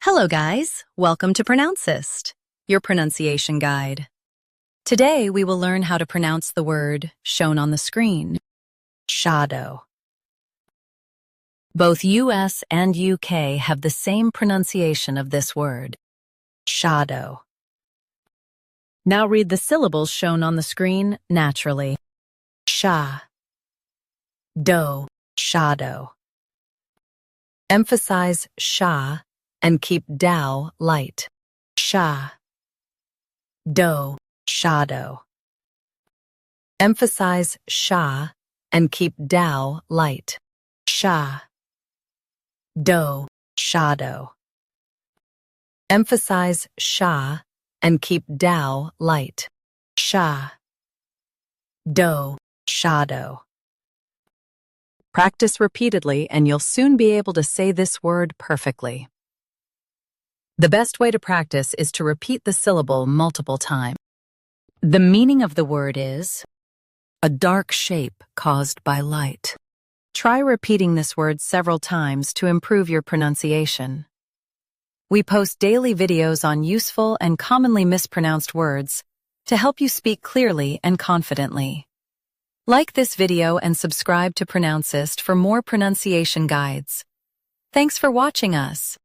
Hello guys, welcome to Pronouncist, your pronunciation guide. Today we will learn how to pronounce the word shown on the screen, shadow. Both US and UK have the same pronunciation of this word, shadow. Now read the syllables shown on the screen naturally. Sha, do, shadow. Emphasize sha and keep dow light. Sha, do, shadow. Emphasize sha and keep dow light. Sha, do, shadow. Emphasize sha and keep dow light. Sha, do, shadow. Practice repeatedly and you'll soon be able to say this word perfectly. The best way to practice is to repeat the syllable multiple times. The meaning of the word is a dark shape caused by light. Try repeating this word several times to improve your pronunciation. We post daily videos on useful and commonly mispronounced words to help you speak clearly and confidently. Like this video and subscribe to Pronouncist for more pronunciation guides. Thanks for watching us.